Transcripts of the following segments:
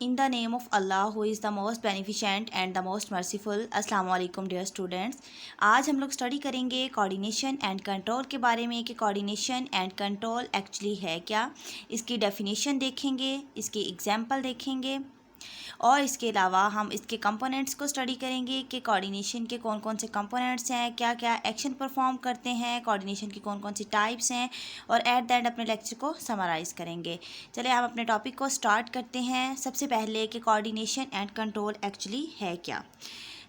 In the name of Allah who is the most beneficent and the most merciful. अस्सलाम वालेकुम dear students. आज हम लोग study करेंगे कोऑर्डिनेशन एंड कंट्रोल के बारे में कि कोऑर्डिनेशन एंड कंट्रोल एक्चुअली है क्या। इसकी डेफिनेशन देखेंगे, इसकी एग्जांपल देखेंगे और इसके अलावा हम इसके कंपोनेंट्स को स्टडी करेंगे कि कोऑर्डिनेशन के कौन कौन से कंपोनेंट्स हैं, क्या क्या एक्शन परफॉर्म करते हैं, कोऑर्डिनेशन की कौन कौन सी टाइप्स हैं और एट द एंड अपने लेक्चर को समराइज़ करेंगे। चलिए हम अपने टॉपिक को स्टार्ट करते हैं। सबसे पहले कि कोऑर्डिनेशन एंड कंट्रोल एक्चुअली है क्या।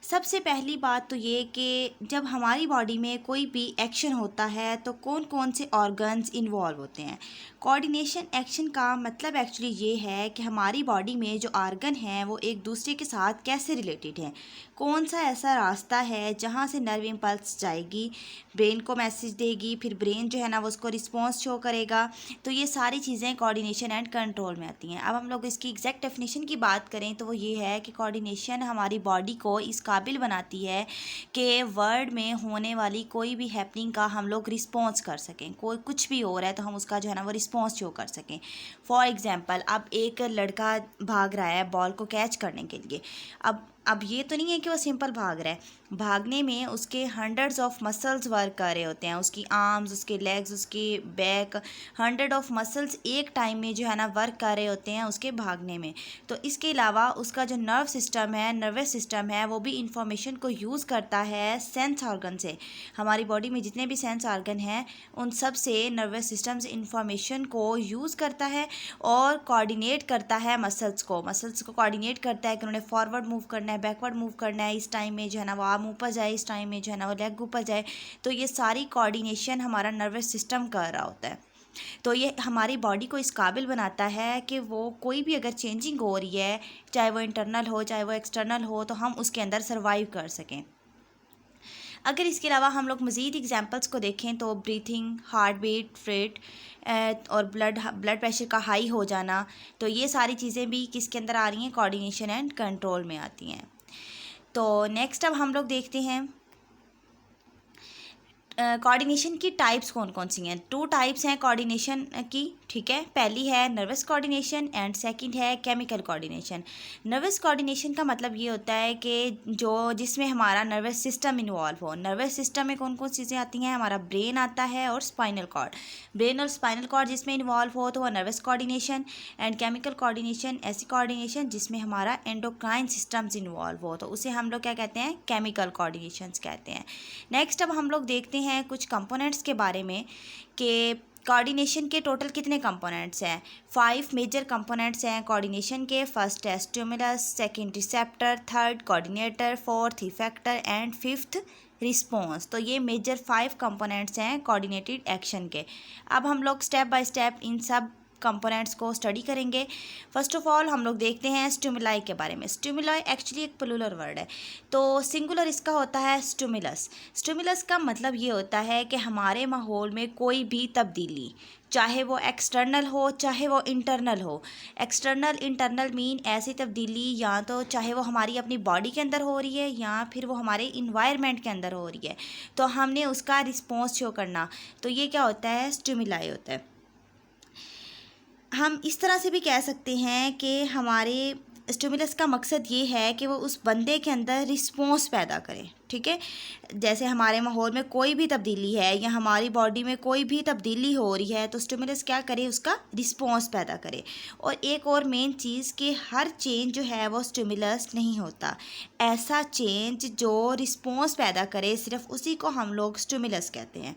सबसे पहली बात तो ये कि जब हमारी बॉडी में कोई भी एक्शन होता है तो कौन कौन से ऑर्गन्स इन्वॉल्व होते हैं। कोऑर्डिनेशन एक्शन का मतलब एक्चुअली ये है कि हमारी बॉडी में जो ऑर्गन हैं वो एक दूसरे के साथ कैसे रिलेटेड हैं, कौन सा ऐसा रास्ता है जहाँ से नर्व इम्पल्स जाएगी, ब्रेन को मैसेज देगी, फिर ब्रेन जो है ना वो उसको रिस्पॉन्स शो करेगा। तो ये सारी चीज़ें कोऑर्डिनेशन एंड कंट्रोल में आती हैं। अब हम लोग इसकी एग्जैक्ट डेफिनेशन की बात करें तो वो ये है कि कोऑर्डिनेशन हमारी बॉडी को इस काबिल बनाती है कि वर्ल्ड में होने वाली कोई भी हैपनिंग का हम लोग रिस्पॉन्स कर सकें। कोई कुछ भी हो रहा है तो हम उसका जो है ना वो रिस्पॉन्स शो कर सकें। फॉर एग्जांपल, अब एक लड़का भाग रहा है बॉल को कैच करने के लिए। अब ये तो नहीं है कि वो सिंपल भाग रहा है, भागने में उसके हंड्रेड्स ऑफ मसल्स वर्क कर रहे होते हैं, उसकी आर्म्स, उसके लेग्स, उसके बैक, हंड्रेड ऑफ मसल्स एक टाइम में जो है ना वर्क कर रहे होते हैं उसके भागने में। तो इसके अलावा उसका जो नर्व सिस्टम है, नर्वस सिस्टम है, वो भी इंफॉर्मेशन को यूज़ करता है सेंस ऑर्गन से। हमारी बॉडी में जितने भी सेंस ऑर्गन हैं उन सब से नर्वस सिस्टम से इंफॉर्मेशन को यूज़ करता है और कोऑर्डिनेट करता है मसल्स को कोऑर्डिनेट करता है कि उन्होंने फॉरवर्ड मूव करना है, बैकवर्ड मूव करना है, इस टाइम में जो है ना वो आर्म ऊपर जाए, इस टाइम में जो है ना वो लेग ऊपर जाए। तो ये सारी कोऑर्डिनेशन हमारा नर्वस सिस्टम कर रहा होता है। तो ये हमारी बॉडी को इस काबिल बनाता है कि वो कोई भी अगर चेंजिंग हो रही है, चाहे वो इंटरनल हो चाहे वो एक्सटर्नल हो, तो हम उसके अंदर सर्वाइव कर सकें। अगर इसके अलावा हम लोग मज़ीद एग्जांपल्स को देखें तो ब्रीथिंग, हार्ट बीट रेट और ब्लड प्रेशर का हाई हो जाना, तो ये सारी चीज़ें भी किसके अंदर आ रही हैं, कोऑर्डिनेशन एंड कंट्रोल में आती हैं। तो नेक्स्ट अब हम लोग देखते हैं कोऑर्डिनेशन की टाइप्स कौन कौन सी हैं। 2 टाइप्स हैं कोऑर्डिनेशन की, ठीक है। पहली है नर्वस कोऑर्डिनेशन एंड सेकंड है केमिकल कोऑर्डिनेशन। नर्वस कोऑर्डिनेशन का मतलब ये होता है कि जिसमें हमारा नर्वस सिस्टम इन्वॉल्व हो। नर्वस सिस्टम में कौन कौन सी चीज़ें आती हैं, हमारा ब्रेन आता है और स्पाइनल कॉर्ड। ब्रेन और स्पाइनल कॉर्ड जिसमें इन्वॉल्व हो तो वह nervous coordination. And chemical coordination ऐसी कोऑर्डिनेशन जिसमें हमारा एंडोक्राइन सिस्टम्स इन्वॉल्व हो, तो उसे हम लोग क्या कहते हैं, केमिकल कोऑर्डिनेशंस कहते हैं। नेक्स्ट अब हम लोग देखते हैं कुछ कंपोनेंट्स के बारे में कि कोऑर्डिनेशन के टोटल कितने कंपोनेंट्स हैं। 5 मेजर कंपोनेंट्स हैं कोऑर्डिनेशन के। फर्स्ट है stimulus, second receptor, third coordinator, fourth effector and fifth response. तो ये मेजर 5 कंपोनेंट्स हैं कोऑर्डिनेटेड एक्शन के। अब हम लोग स्टेप बाय स्टेप इन सब कंपोनेंट्स को स्टडी करेंगे। फर्स्ट ऑफ ऑल हम लोग देखते हैं स्टिमुलाई के बारे में। स्टिमुलाई एक्चुअली एक प्लूरल वर्ड है, तो सिंगुलर इसका होता है स्टिमुलस। स्टिमुलस का मतलब ये होता है कि हमारे माहौल में कोई भी तब्दीली, चाहे वो एक्सटर्नल हो चाहे वो इंटरनल हो। एक्सटर्नल इंटरनल मीन ऐसी तब्दीली या तो चाहे वो हमारी अपनी बॉडी के अंदर हो रही है या फिर वो हमारे इन्वायरमेंट के अंदर हो रही है, तो हमने उसका रिस्पॉन्स शो करना, तो ये क्या होता है, स्टिमुलाई होता है। हम इस तरह से भी कह सकते हैं कि हमारे स्टिमुलस का मकसद ये है कि वो उस बंदे के अंदर रिस्पॉन्स पैदा करें, ठीक है। जैसे हमारे माहौल में कोई भी तब्दीली है या हमारी बॉडी में कोई भी तब्दीली हो रही है तो स्टिमुलस क्या करे, उसका रिस्पॉन्स पैदा करे। और एक और मेन चीज़ कि हर चेंज जो है वो स्टिमुलस नहीं होता, ऐसा चेंज जो रिस्पॉन्स पैदा करे सिर्फ उसी को हम लोग स्टिमुलस कहते हैं।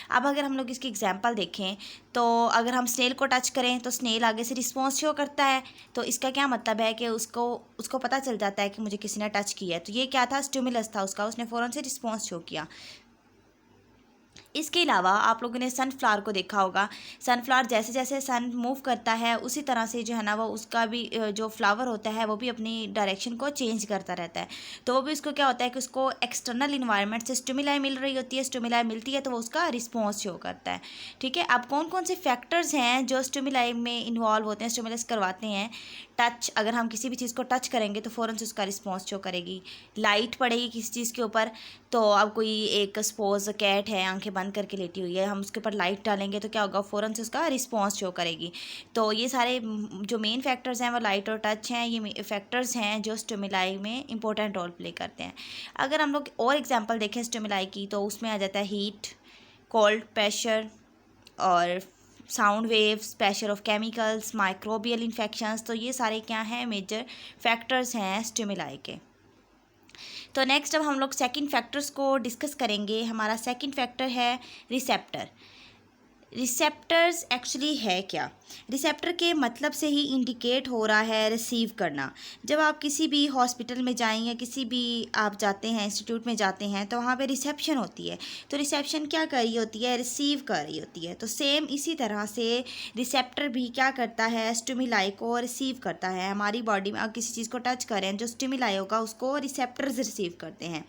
अब अगर हम लोग इसकी एग्जांपल देखें तो अगर हम स्नेल को टच करें तो स्नेल आगे से रिस्पॉन्स शो करता है, तो इसका क्या मतलब है कि उसको पता चल जाता है कि मुझे किसी ने टच किया है, तो ये क्या था, स्टिमुलस था उसका, उसने फ़ौरन से रिस्पॉन्स शो किया। इसके अलावा आप लोगों ने सनफ्लावर को देखा होगा। सनफ्लावर जैसे जैसे सन मूव करता है उसी तरह से जो है ना वो उसका भी जो फ्लावर होता है वो भी अपनी डायरेक्शन को चेंज करता रहता है। तो वो भी उसको क्या होता है कि उसको एक्सटर्नल इन्वायरमेंट से स्टिमुलाई मिल रही होती है, स्टिमुलाई मिलती है तो वो उसका रिस्पॉन्स शो करता है, ठीक है। अब कौन कौन से फैक्टर्स हैं जो स्टिमुलाई में इन्वॉल्व होते हैं, स्टिमुलस करवाते हैं। टच, अगर हम किसी भी चीज़ को टच करेंगे तो फ़ौरन से उसका रिस्पॉन्स शो करेगी। लाइट पड़ेगी किसी चीज़ के ऊपर, तो अब कोई एक सपोज कैट है, आंखें बंद बंद करके लेटी हुई है, हम उसके ऊपर लाइट डालेंगे तो क्या होगा, फ़ौरन से उसका रिस्पॉन्स शो करेगी। तो ये सारे जो मेन फैक्टर्स हैं वो लाइट और टच हैं, ये फैक्टर्स हैं जो स्टिमुलाई में इंपॉर्टेंट रोल प्ले करते हैं। अगर हम लोग और एग्जांपल देखें स्टिमुलाई की, तो उसमें आ जाता है हीट, कोल्ड, प्रेशर और sound waves, pressure of chemicals, microbial infections. तो ये सारे क्या हैं, मेजर फैक्टर्स हैं स्टिमुलाई के। तो नेक्स्ट अब हम लोग सेकंड फैक्टर्स को डिस्कस करेंगे। हमारा सेकंड फैक्टर है रिसेप्टर। रिसेप्टर्स एक्चुअली है क्या? रिसेप्टर के मतलब से ही इंडिकेट हो रहा है रिसीव करना। जब आप किसी भी हॉस्पिटल में जाएं या किसी भी आप जाते हैं इंस्टीट्यूट में जाते हैं तो वहाँ पे रिसेप्शन होती है। तो रिसेप्शन क्या कर रही होती है, रिसीव कर रही होती है। तो सेम इसी तरह से रिसेप्टर भी क्या करता है, स्टिमुलाई को रिसीव करता है। हमारी बॉडी में आप किसी चीज़ को टच करें, जो स्टिमुलाई होगा उसको रिसेप्टर्स रिसीव करते हैं।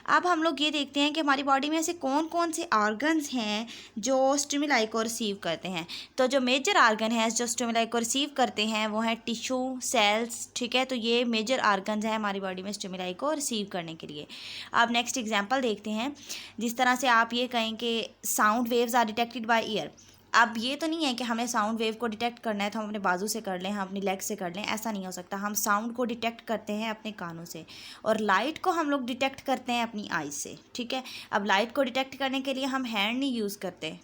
अब हम लोग ये देखते हैं कि हमारी बॉडी में ऐसे कौन कौन से ऑर्गन्स हैं जो स्टिमुलाई को रिसीव करते हैं। तो जो मेजर ऑर्गन है जो स्टिमुलाई को रिसीव करते हैं वो हैं टिश्यू, सेल्स, ठीक है। तो ये मेजर ऑर्गन्स हैं हमारी बॉडी में स्टिमुलाई को रिसीव करने के लिए। अब नेक्स्ट एग्जांपल देखते हैं। जिस तरह से आप ये कहें कि sound waves are detected by ear. अब ये तो नहीं है कि हमें साउंड वेव को डिटेक्ट करना है तो हम अपने बाजू से कर लें, हम अपनी लेग से कर लें, ऐसा नहीं हो सकता। हम साउंड को डिटेक्ट करते हैं अपने कानों से, और लाइट को हम लोग डिटेक्ट करते हैं अपनी आईज से, ठीक है। अब लाइट को डिटेक्ट करने के लिए हम हैंड नहीं यूज़ करते,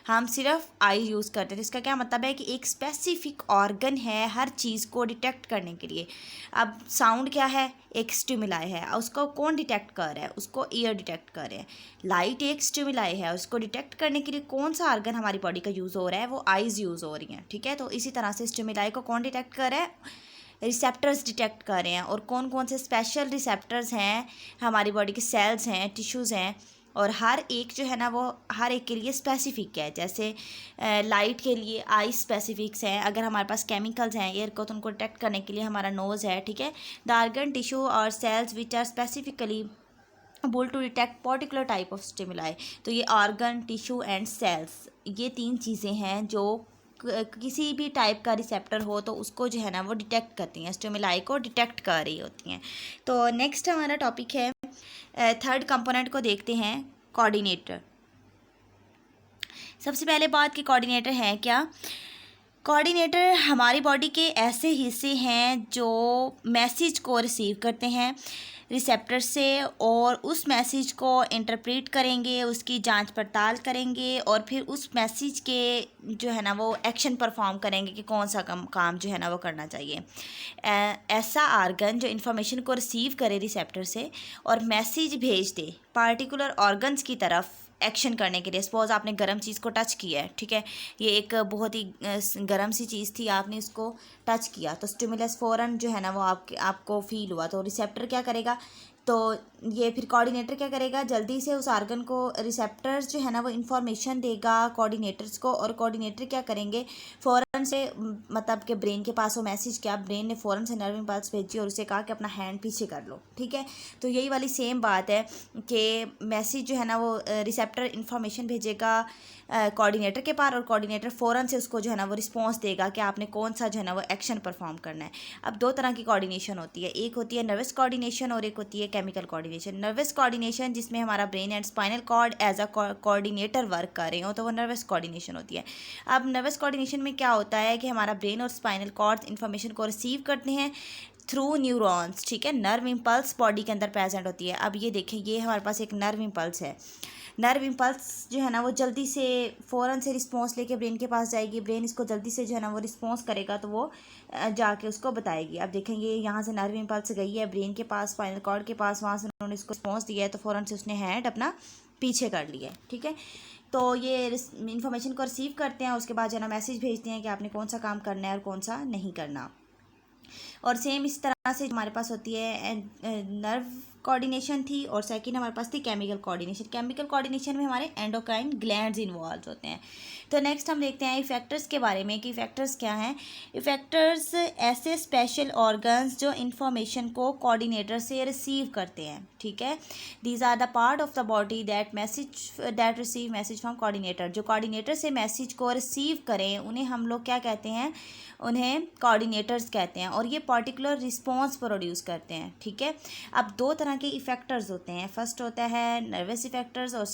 हम सिर्फ आई यूज़ करते हैं। इसका क्या मतलब है कि एक स्पेसिफिक ऑर्गन है हर चीज़ को डिटेक्ट करने के लिए। अब साउंड क्या है, एक स्टिमुलाई है, उसको कौन डिटेक्ट कर रहा है, उसको ईयर डिटेक्ट कर रहे हैं। लाइट एक स्टिमुलाई है, उसको डिटेक्ट करने के लिए कौन सा ऑर्गन हमारी बॉडी का यूज़ हो रहा है, वो आइज़ यूज़ हो रही हैं, ठीक है। तो इसी तरह से स्टिमुलाई को कौन डिटेक्ट कर रहा है, रिसेप्टर्स डिटेक्ट कर रहे हैं। और कौन कौन से स्पेशल रिसेप्टर्स हैं, हमारी बॉडी के सेल्स हैं, टिश्यूज़ हैं, और हर एक जो है ना वो हर एक के लिए स्पेसिफिक है। जैसे लाइट के लिए आई स्पेसिफिक्स हैं। अगर हमारे पास केमिकल्स हैं एयर को, तो उनको डिटेक्ट करने के लिए हमारा नोज़ है, ठीक है। द ऑर्गन, टिश्यू और cells which are specifically able to detect particular type of stimuli. तो ये ऑर्गन, टिश्यू एंड सेल्स, ये तीन चीज़ें हैं जो किसी भी टाइप का रिसेप्टर हो तो उसको जो है ना वो डिटेक्ट करती हैं, स्टिमुलाई को डिटेक्ट कर रही होती हैं। तो नेक्स्ट हमारा टॉपिक है, थर्ड कंपोनेंट को देखते हैं, कोऑर्डिनेटर। सबसे पहले बात कि कोऑर्डिनेटर है क्या। कोऑर्डिनेटर हमारी बॉडी के ऐसे हिस्से हैं जो मैसेज को रिसीव करते हैं रिसेप्टर से, और उस मैसेज को इंटरप्रेट करेंगे, उसकी जांच पड़ताल करेंगे, और फिर उस मैसेज के जो है ना वो एक्शन परफॉर्म करेंगे कि कौन सा काम जो है ना वो करना चाहिए। ऐसा ऑर्गन जो इन्फॉर्मेशन को रिसीव करे रिसेप्टर से और मैसेज भेज दे पार्टिकुलर ऑर्गन्स की तरफ एक्शन करने के लिए। सपोज आपने गर्म चीज़ को टच किया है, ठीक है, ये एक बहुत ही गर्म सी चीज़ थी, आपने इसको टच किया तो स्टिमुलस फ़ौरन जो है ना वो आपको फील हुआ। तो रिसेप्टर क्या करेगा, तो ये फिर कोऑर्डिनेटर क्या करेगा, जल्दी से उस ऑर्गन को, रिसेप्टर्स जो है ना वो इन्फॉर्मेशन देगा कोऑर्डिनेटर्स को, और कोऑर्डिनेटर क्या करेंगे, फ़ौरन से मतलब कि ब्रेन के पास वो मैसेज क्या, ब्रेन ने फ़ौरन से नर्व इम्पल्स भेजी और उसे कहा कि अपना हैंड पीछे कर लो, ठीक है। तो यही वाली सेम बात है कि मैसेज जो है ना वो रिसेप्टर इन्फॉर्मेशन भेजेगा कोऑर्डिनेटर के पास, और कोऑर्डिनेटर फ़ौरन से उसको जो है ना वो रिस्पॉन्स देगा कि आपने कौन सा जो है ना वो एक्शन परफॉर्म करना है। अब दो तरह की कोऑर्डिनेशन होती है, एक होती है नर्वस कोऑर्डिनेशन और एक होती है केमिकल कोऑर्डिनेशन। नर्वस कोऑर्डिनेशन जिसमें हमारा brain and spinal cord as a coordinator work कर रहे हो तो वो नर्वस कोऑर्डिनेशन होती है। अब नर्वस कोऑर्डिनेशन में क्या होता है कि हमारा ब्रेन और स्पाइनल कॉर्ड इन्फॉर्मेशन को रिसीव करते हैं थ्रू न्यूरॉन्स, ठीक है। नर्व इम्पल्स बॉडी के अंदर प्रेजेंट होती है। अब ये देखें, ये हमारे पास एक नर्व इम्पल्स है। नर्व इम्पल्स जो है ना वो जल्दी से फ़ौरन से रिस्पॉन्स लेके ब्रेन के पास जाएगी, ब्रेन इसको जल्दी से जो है ना वो रिस्पॉन्स करेगा तो वो जाके उसको बताएगी। अब देखेंगे यहाँ से नर्व इम्पल्स गई है ब्रेन के पास, स्पाइनल कॉर्ड के पास, वहाँ से उन्होंने इसको रिस्पॉन्स दिया है तो फ़ौरन से उसने हैंड अपना पीछे कर लिया है, ठीक है। तो ये इन्फॉर्मेशन को रिसीव करते हैं, उसके बाद जो है ना मैसेज भेजते हैं कि आपने कौन सा काम करना है और कौन सा नहीं करना। और सेम इस तरह से हमारे पास होती है नर्व कोऑर्डिनेशन थी, और सेकंड हमारे पास थी केमिकल कोऑर्डिनेशन। केमिकल कोऑर्डिनेशन में हमारे एंडोक्राइन ग्लैंड्स इन्वॉल्व होते हैं। तो नेक्स्ट हम देखते हैं इफेक्टर्स के बारे में कि इफेक्टर्स क्या हैं। इफेक्टर्स ऐसे स्पेशल ऑर्गन्स जो इंफॉर्मेशन को कोऑर्डिनेटर से रिसीव करते हैं, ठीक है। These are the part of the body that receive message from coordinator. जो कोऑर्डिनेटर से मैसेज को रिसीव करें उन्हें हम लोग क्या कहते हैं, उन्हें कोऑर्डिनेटर्स कहते हैं, और ये पर्टिकुलर रिस्पॉन्स प्रोड्यूस करते हैं, ठीक है। अब दो तरह तरह के इफेक्टर्स होते हैं। फर्स्ट होता है नर्वस इफेक्टर्स और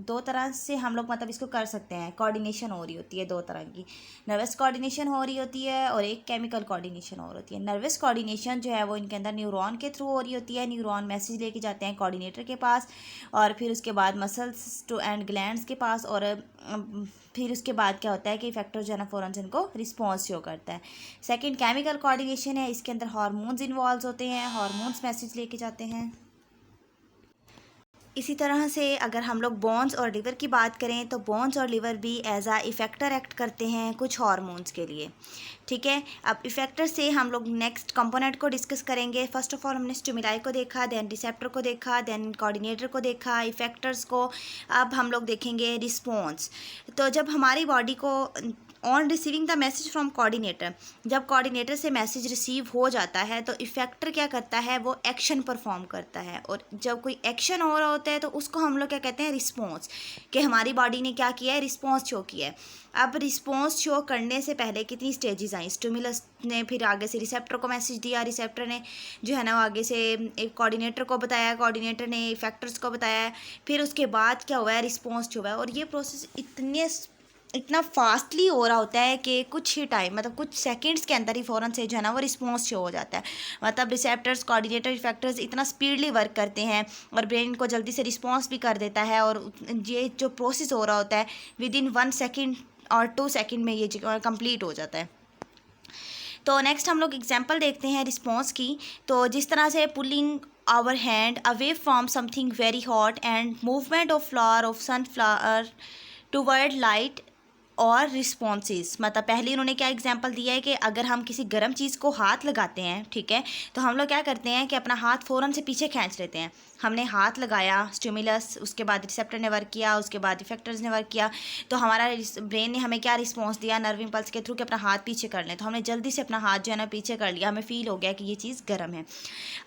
दो तरह से हम लोग मतलब इसको कर सकते हैं, कोऑर्डिनेशन हो रही होती है दो तरह की, नर्वस कोऑर्डिनेशन हो रही होती है और एक केमिकल कोऑर्डिनेशन हो रही है। नर्वस कोऑर्डिनेशन जो है वो इनके अंदर न्यूरॉन के थ्रू हो रही होती है। न्यूरॉन मैसेज लेके जाते हैं कोऑर्डिनेटर के पास और फिर उसके बाद मसल्स टू एंड ग्लैंड्स के पास, और फिर उसके बाद क्या होता है कि इफेक्टर जो है ना फ़ौरन से इनको रिस्पॉन्स शो करता है। सेकंड केमिकल कोऑर्डिनेशन है, इसके अंदर हार्मोन्स इन्वॉल्व होते हैं, हार्मोन्स मैसेज लेके जाते हैं। इसी तरह से अगर हम लोग बोन्स और लिवर की बात करें तो बोन्स और लिवर भी एज आ इफ़ेक्टर एक्ट करते हैं कुछ हार्मोन्स के लिए, ठीक है। अब इफ़ेक्टर से हम लोग नेक्स्ट कंपोनेंट को डिस्कस करेंगे। फर्स्ट ऑफ ऑल हमने स्टिमुलाई को देखा, देन रिसेप्टर को देखा, देन कोऑर्डिनेटर को देखा, इफ़ेक्टर्स को। अब हम लोग देखेंगे रिस्पॉन्स। तो जब हमारी बॉडी को on receiving the message from coordinator, जब कोऑर्डिनेटर से मैसेज रिसीव हो जाता है तो इफ़ेक्टर क्या करता है, वो एक्शन परफॉर्म करता है। और जब कोई एक्शन हो रहा होता है तो उसको हम लोग क्या कहते हैं, रिस्पॉन्स, कि हमारी बॉडी ने क्या किया है, रिस्पॉन्स शो किया है। अब रिस्पॉन्स शो करने से पहले कितनी स्टेजेस आई, स्टिमुलस ने फिर आगे से रिसेप्टर को मैसेज दिया, रिसेप्टर ने जो है ना आगे से एक कोऑर्डिनेटर को बताया, कोऑर्डिनेटर ने इफ़ेक्टर्स को बताया, फिर उसके बाद क्या हुआ है, रिस्पॉन्स हुआ है। और ये प्रोसेस इतना फास्टली हो रहा होता है कि कुछ ही टाइम मतलब कुछ सेकंड्स के अंदर ही फ़ौरन से जो है ना वो रिस्पॉन्स शो हो जाता है। मतलब रिसेप्टर्स, कोऑर्डिनेटर, इफेक्टर्स इतना स्पीडली वर्क करते हैं और ब्रेन को जल्दी से रिस्पॉन्स भी कर देता है। और ये जो प्रोसेस हो रहा होता है विद इन 1 सेकेंड और 2 सेकेंड में ये कंप्लीट हो जाता है। तो नेक्स्ट हम लोग एग्जांपल देखते हैं रिस्पॉन्स की। तो जिस तरह से pulling our hand away from something very hot and movement of flower of sunflower toward light और रिस्पॉन्सेस, मतलब पहले उन्होंने क्या एग्जांपल दिया है कि अगर हम किसी गर्म चीज़ को हाथ लगाते हैं, ठीक है, तो हम लोग क्या करते हैं कि अपना हाथ फ़ौरन से पीछे खींच लेते हैं। हमने हाथ लगाया, स्टिमुलस, उसके बाद रिसेप्टर ने वर्क किया, उसके बाद इफेक्टर्स ने वर्क किया, तो हमारा ब्रेन ने हमें क्या रिस्पॉन्स दिया, नर्व इम्पल्स के थ्रू कि अपना हाथ पीछे कर लें। तो हमने जल्दी से अपना हाथ जो है ना पीछे कर लिया, हमें फील हो गया कि ये चीज़ गर्म है।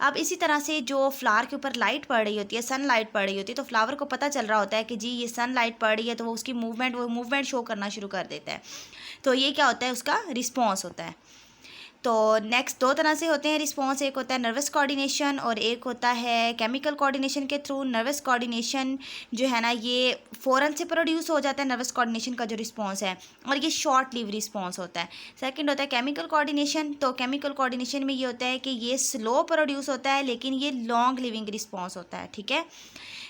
अब इसी तरह से जो फ्लावर के ऊपर लाइट पड़ रही होती है, सन लाइट पड़ रही होती है, तो फ्लावर को पता चल रहा होता है कि जी ये सन लाइट पड़ रही है, तो वो उसकी मूवमेंट शो करना शुरू कर देता है। तो ये क्या होता है, उसका रिस्पॉन्स होता है। तो नेक्स्ट दो तरह से होते हैं रिस्पॉन्स, एक होता है नर्वस कोऑर्डिनेशन और एक होता है केमिकल कोऑर्डिनेशन के थ्रू। नर्वस कोऑर्डिनेशन जो है ना ये फ़ौरन से प्रोड्यूस हो जाता है, नर्वस कोऑर्डिनेशन का जो रिस्पॉन्स है, और ये शॉर्ट लिव रिस्पॉन्स होता है। सेकंड होता है केमिकल कोऑर्डिनेशन। तो केमिकल कोऑर्डिनेशन में ये होता है कि ये स्लो प्रोड्यूस होता है लेकिन ये लॉन्ग लिविंग रिस्पॉन्स होता है, ठीक है।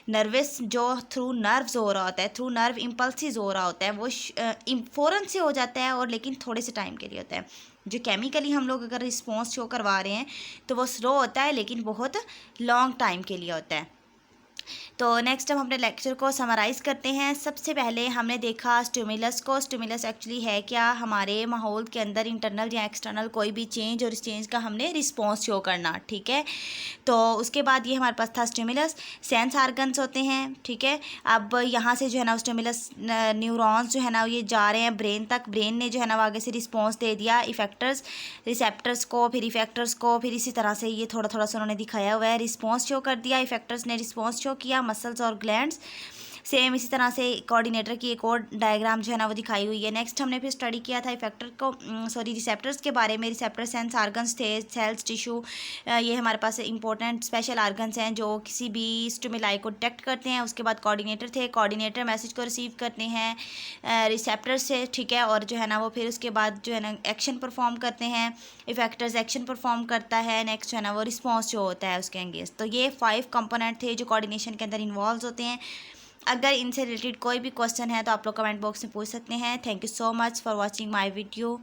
नर्वस जो थ्रू नर्व्स हो रहा होता है, थ्रू नर्व इम्पल्सिस हो रहा होता है, वो फ़ौरन से हो जाता है और लेकिन थोड़े से टाइम के लिए होता है। जो केमिकली हम लोग अगर रिस्पॉन्स शो करवा रहे हैं तो वो स्लो होता है लेकिन बहुत लॉन्ग टाइम के लिए होता है। तो नेक्स्ट हम अपने लेक्चर को समराइज़ करते हैं। सबसे पहले हमने देखा स्टिमुलस को। स्टिमुलस एक्चुअली है क्या, हमारे माहौल के अंदर इंटरनल या एक्सटर्नल कोई भी चेंज और इस चेंज का हमने रिस्पॉन्स शो करना, ठीक है। तो उसके बाद ये हमारे पास था स्टिमुलस। सेंस आर्गन्स होते हैं, ठीक है। अब यहाँ से जो है ना स्टिमुलस न्यूरॉन्स जो है ना ये जा रहे हैं ब्रेन तक, ब्रेन ने जो है ना आगे से रिस्पॉन्स दे दिया इफेक्टर्स, रिसेप्टर्स को, फिर इफेक्टर्स को, फिर इसी तरह से ये थोड़ा थोड़ा सा उन्होंने दिखाया हुआ है, रिस्पॉन्स शो कर दिया, इफेक्टर्स ने रिस्पॉन्स शो किया, मसल्स और ग्लैंड्स। सेम इसी तरह से कोऑर्डिनेटर की एक और डायग्राम जो है ना वो दिखाई हुई है। नेक्स्ट हमने फिर स्टडी किया था इफेक्टर को रिसेप्टर्स के बारे में। रिसेप्टर सेंस आर्गन्स थे, सेल्स, टिश्यू, ये हमारे पास इंपॉर्टेंट स्पेशल आर्गन्स हैं जो किसी भी स्टिमुलाई को डिटेक्ट करते हैं। उसके बाद कोऑर्डिनेटर थे, कोऑर्डिनेटर मैसेज को रिसीव करते हैं रिसेप्टर से, ठीक है, और जो है ना वो फिर उसके बाद जो है ना एक्शन परफॉर्म करते हैं, इफेक्टर्स एक्शन परफॉर्म करता है, नेक्स्ट जो है ना वो रिस्पॉन्स जो होता है उसके अगेंस्ट। तो ये 5 कंपोनेंट थे जो कोऑर्डिनेशन के अंदर इन्वॉल्व होते हैं। अगर इनसे रिलेटेड कोई भी क्वेश्चन है तो आप लोग कमेंट बॉक्स में पूछ सकते हैं। Thank you so much for watching my video.